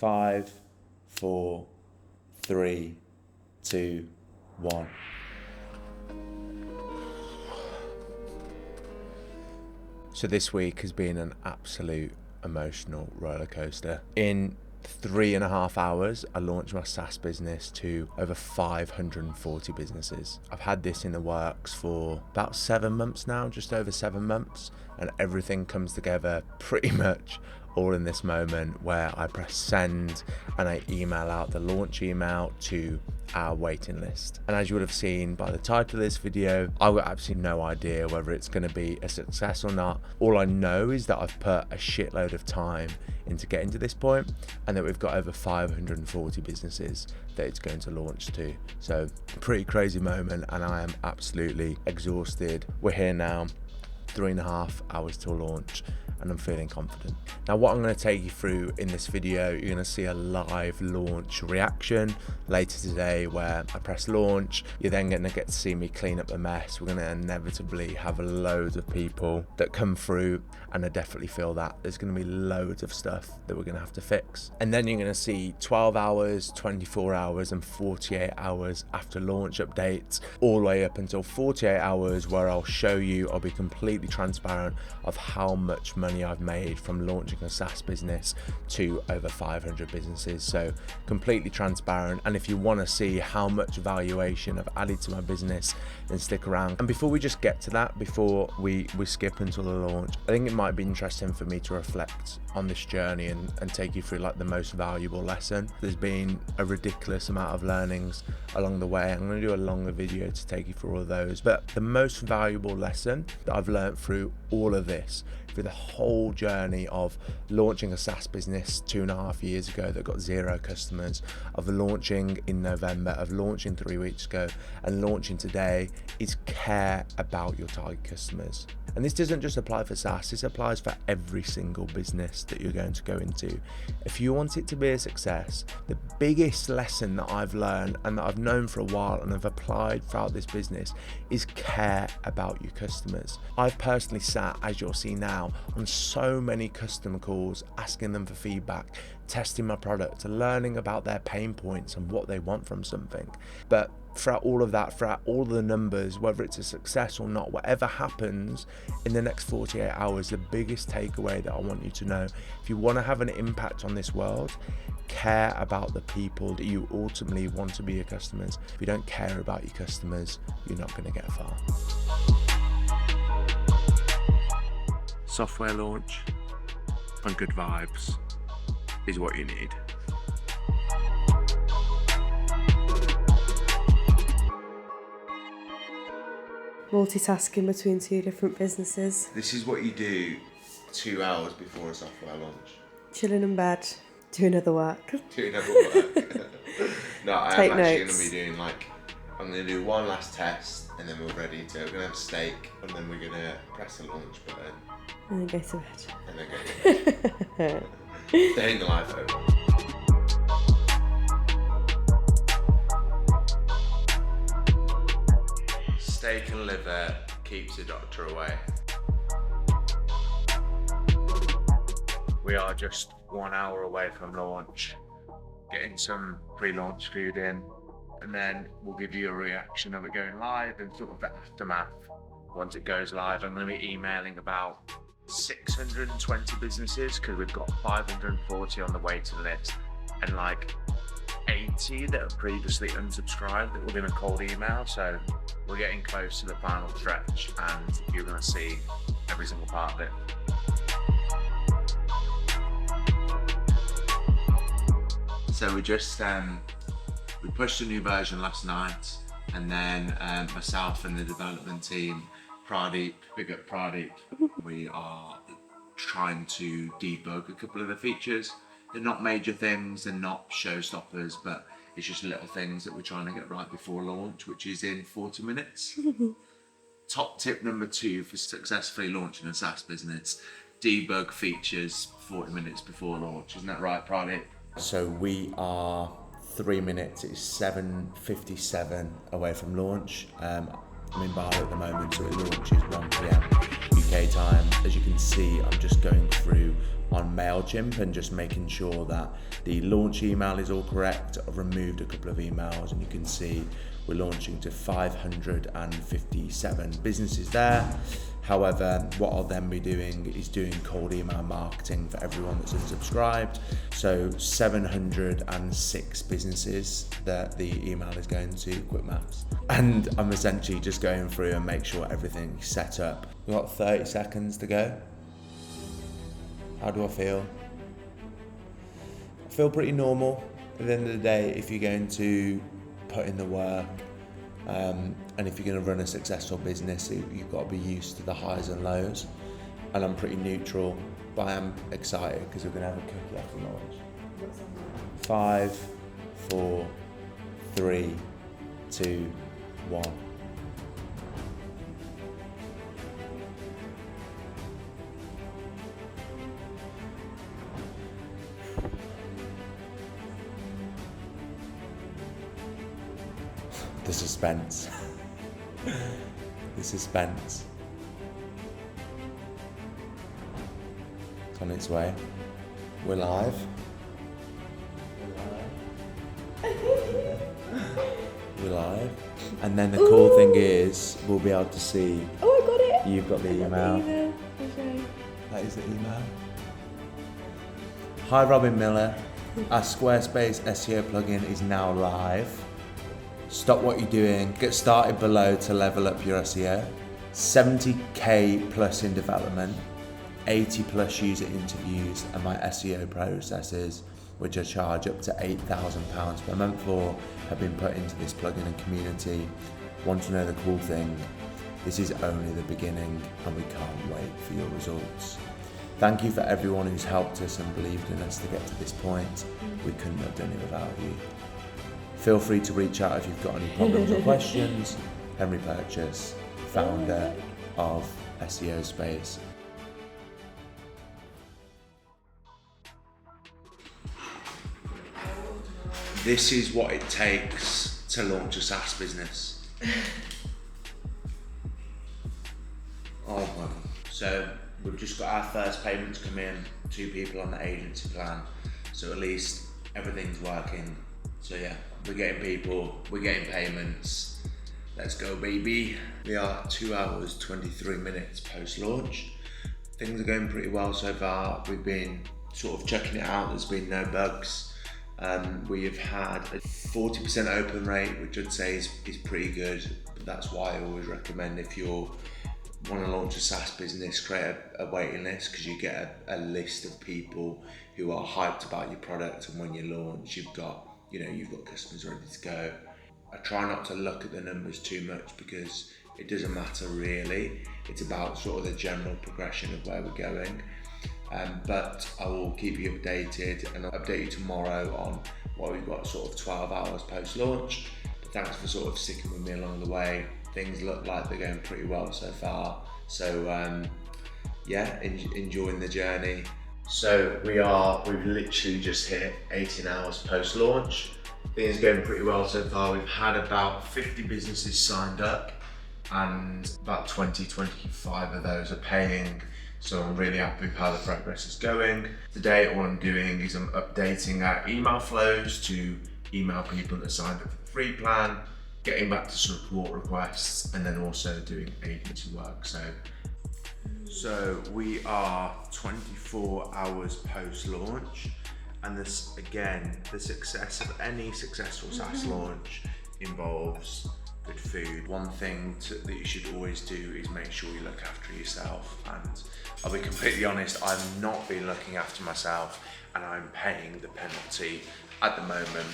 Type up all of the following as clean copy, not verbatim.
5, 4, 3, 2, 1. So this week has been an absolute emotional roller coaster. In 3.5 hours, I launched my SaaS business to over 540 businesses. I've had this in the works for about 7 months now, just over 7 months, and everything comes together pretty much all in this moment where I press send and I email out the launch email to our waiting list. And as you would have seen by the title of this video, I've got absolutely no idea whether it's going to be a success or not. All I know is that I've put a shitload of time into getting to this point and that we've got over 540 businesses that it's going to launch to. So pretty crazy moment, and I am absolutely exhausted. We're here now, 3.5 hours till launch, and I'm feeling confident. Now what I'm going to take you through in this video, you're going to see a live launch reaction later today where I press launch. You're then going to get to see me clean up the mess. We're going to inevitably have loads of people that come through, and I definitely feel that there's going to be loads of stuff that we're going to have to fix. And then you're going to see 12 hours, 24 hours and 48 hours after launch updates, all the way up until 48 hours where I'll show you, I'll be completely transparent of how much money I've made from launching a SaaS business to over 500 businesses. So completely transparent. And if you want to see how much valuation I've added to my business, then stick around. And before we just get to that, before we skip until the launch, I think it might be interesting for me to reflect on this journey and take you through like the most valuable lesson. There's been a ridiculous amount of learnings along the way. I'm going to do a longer video to take you through all of those, but the most valuable lesson that I've learned through all of this, through the whole journey of launching a SaaS business 2.5 years ago that got 0 customers, of launching in November, of launching 3 weeks ago, and launching today, is care about your target customers. And this doesn't just apply for SaaS, this applies for every single business that you're going to go into. If you want it to be a success, the biggest lesson that I've learned and that I've known for a while and have applied throughout this business is care about your customers. I've personally sat, as you'll see now, on so many customer calls, asking them for feedback, testing my product, learning about their pain points and what they want from something. But throughout all of that, throughout all the numbers, whether it's a success or not, whatever happens in the next 48 hours, the biggest takeaway that I want you to know, if you want to have an impact on this world, care about the people that you ultimately want to be your customers. If you don't care about your customers, you're not going to get far. Software launch and good vibes is what you need. Multitasking between 2 different businesses. This is what you do 2 hours before a software launch. Chilling in bed, doing other work. Doing other work. No, I'm Take actually notes. going to be doing I'm going to do one last test and then we're going to have a steak and then we're going to press the launch button. And then go to bed. And then go to bed. Staying alive over. Steak and liver keeps the doctor away. We are just 1 hour away from launch, getting some pre-launch food in, and then we'll give you a reaction of it going live and sort of the aftermath once it goes live. I'm going to be emailing about 620 businesses because we've got 540 on the waiting list and like 80 that have previously unsubscribed that were in a cold email. So we're getting close to the final stretch and you're going to see every single part of it. So we just we pushed a new version last night, and then myself and the development team, Pradeep, big up Pradeep, we are trying to debug a couple of the features. They're not major things, they're not showstoppers, but it's just little things that we're trying to get right before launch, which is in 40 minutes. Top tip number 2 for successfully launching a SaaS business: debug features 40 minutes before launch. Isn't that right, Pradeep? So we are 3 minutes, it's 7:57 away from launch. I'm in Bali at the moment, so it launches 1 p.m. UK time. As you can see, I'm just going through on MailChimp and just making sure that the launch email is all correct. I've removed a couple of emails and you can see we're launching to 557 businesses there. However, what I'll then be doing is doing cold email marketing for everyone that's unsubscribed. So 706 businesses that the email is going to, quick maths. And I'm essentially just going through and make sure everything's set up. We've got 30 seconds to go. How do I feel? I feel pretty normal. At the end of the day, if you're going to put in the work, and if you're going to run a successful business, you've got to be used to the highs and lows. And I'm pretty neutral, but I am excited because we're going to have a cookie after lunch. 5, 4, 3, 2, 1. The suspense. The suspense. It's on its way. We're live. We're live. And then the cool thing is, we'll be able to see. Oh, I got it. You've got the email. Okay. That is the email. Hi, Robin Miller. Our Squarespace SEO plugin is now live. Stop what you're doing, get started below to level up your SEO. 70k plus in development, 80 plus user interviews, and my SEO processes, which I charge up to £8,000 per month for, have been put into this plugin and community. Want to know the cool thing? This is only the beginning and we can't wait for your results. Thank you for everyone who's helped us and believed in us to get to this point. We couldn't have done it without you. Feel free to reach out if you've got any problems or questions. Henry Purchase, founder of SEOSpace. This is what it takes to launch a SaaS business. Oh my God. So we've just got our first payments come in, 2 people on the agency plan. So at least everything's working. So yeah, we're getting people, we're getting payments. Let's go, baby. We are 2 hours, 23 minutes post-launch. Things are going pretty well so far. We've been sort of checking it out. There's been no bugs. We have had a 40% open rate, which I'd say is pretty good. But that's why I always recommend, if you want to launch a SaaS business, create a waiting list, because you get a list of people who are hyped about your product, and when you launch, you've got customers ready to go. I try not to look at the numbers too much because it doesn't matter really. It's about sort of the general progression of where we're going. But I will keep you updated, and I'll update you tomorrow on what we've got sort of 12 hours post-launch. But thanks for sort of sticking with me along the way. Things look like they're going pretty well so far. So enjoying the journey. So we've literally just hit 18 hours post-launch. Things are going pretty well so far. We've had about 50 businesses signed up, and about 25 of those are paying. So I'm really happy with how the progress is going. Today, all I'm doing is I'm updating our email flows to email people that signed up for the free plan, getting back to support requests, and then also doing agency work. So we are 24 hours post-launch, and this, again, the success of any successful SaaS launch involves good food. One thing that you should always do is make sure you look after yourself, and I'll be completely honest, I've not been looking after myself, and I'm paying the penalty at the moment.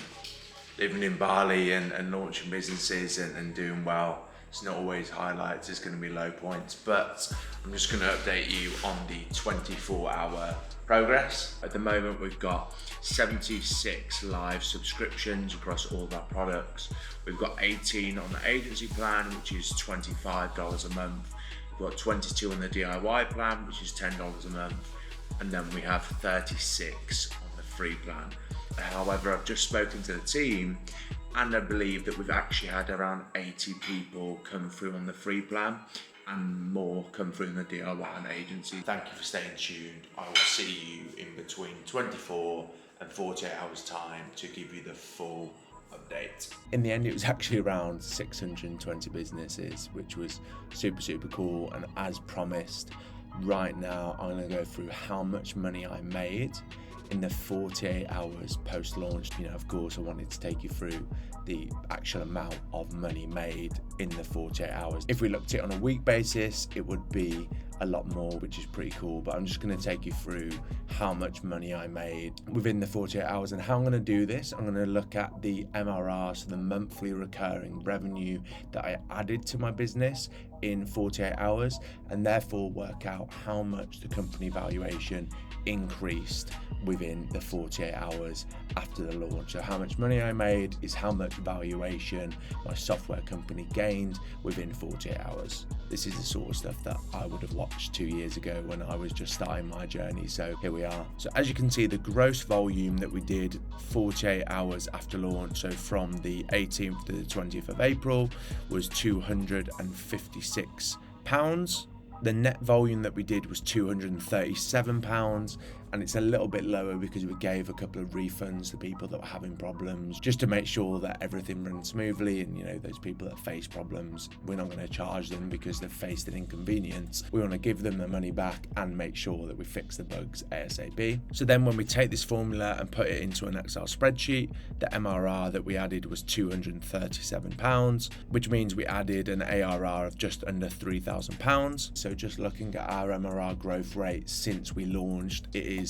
Living in Bali and launching businesses and doing well, it's not always highlights, there's going to be low points, but I'm just going to update you on the 24-hour progress. At the moment, we've got 76 live subscriptions across all of our products. We've got 18 on the agency plan, which is $25 a month. We've got 22 on the DIY plan, which is $10 a month. And then we have 36 on the free plan. However, I've just spoken to the team, and I believe that we've actually had around 80 people come through on the free plan, and more come through in the DIY and agency. Thank you for staying tuned. I will see you in between 24 and 48 hours time to give you the full update. In the end, it was actually around 620 businesses, which was super cool. And as promised, right now I'm going to go through how much money I made in the 48 hours post-launch. Of course, I wanted to take you through the actual amount of money made in the 48 hours. If we looked at it on a week basis, it would be a lot more, which is pretty cool. But I'm just going to take you through how much money I made within the 48 hours. And how I'm going to do this, I'm going to look at the MRR, so the monthly recurring revenue that I added to my business in 48 hours, and therefore work out how much the company valuation increased within the 48 hours after the launch. So how much money I made is how much valuation my software company gained within 48 hours. This is the sort of stuff that I would have watched 2 years ago when I was just starting my journey. So here we are. So as you can see, the gross volume that we did 48 hours after launch, so from the 18th to the 20th of April, was £256. The net volume that we did was £237, and it's a little bit lower because we gave a couple of refunds to people that were having problems, just to make sure that everything runs smoothly. And those people that face problems, we're not going to charge them because they've faced an inconvenience. We want to give them their money back and make sure that we fix the bugs ASAP. So then when we take this formula and put it into an Excel spreadsheet, the MRR that we added was £237, which means we added an ARR of just under £3,000. So just looking at our MRR growth rate since we launched, it is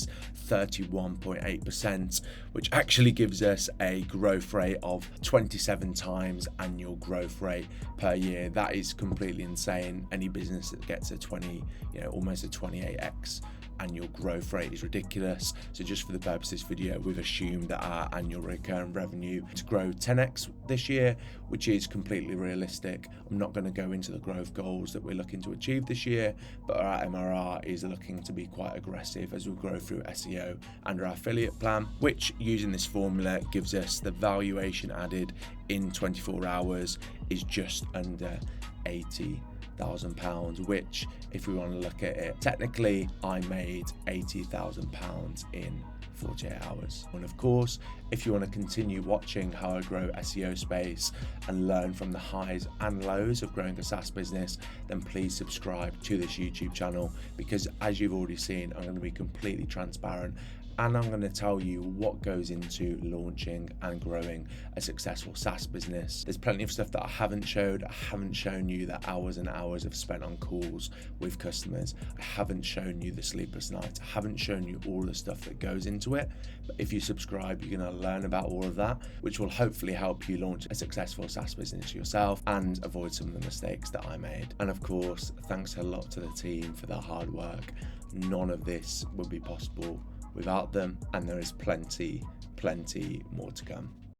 31.8%, which actually gives us a growth rate of 27 times annual growth rate per year. That is completely insane. Any business that gets a 20, almost a 28x annual growth rate is ridiculous. So just for the purpose of this video, we've assumed that our annual recurring revenue to grow 10x this year, which is completely realistic. I'm not going to go into the growth goals that we're looking to achieve this year, but our MRR is looking to be quite aggressive as we grow through SEO and our affiliate plan, which using this formula gives us the valuation added in 24 hours is just under £80,000, which, if we want to look at it technically, I made £80,000 in 48 hours. And of course, if you want to continue watching how I grow SEOSpace and learn from the highs and lows of growing a SaaS business, then please subscribe to this YouTube channel, because as you've already seen, I'm going to be completely transparent and I'm going to tell you what goes into launching and growing a successful SaaS business. There's plenty of stuff that I haven't showed. I haven't shown you the hours and hours I've spent on calls with customers. I haven't shown you the sleepless nights. I haven't shown you all the stuff that goes into it. But if you subscribe, you're going to learn about all of that, which will hopefully help you launch a successful SaaS business yourself and avoid some of the mistakes that I made. And of course, thanks a lot to the team for their hard work. None of this would be possible without them, and there is plenty more to come.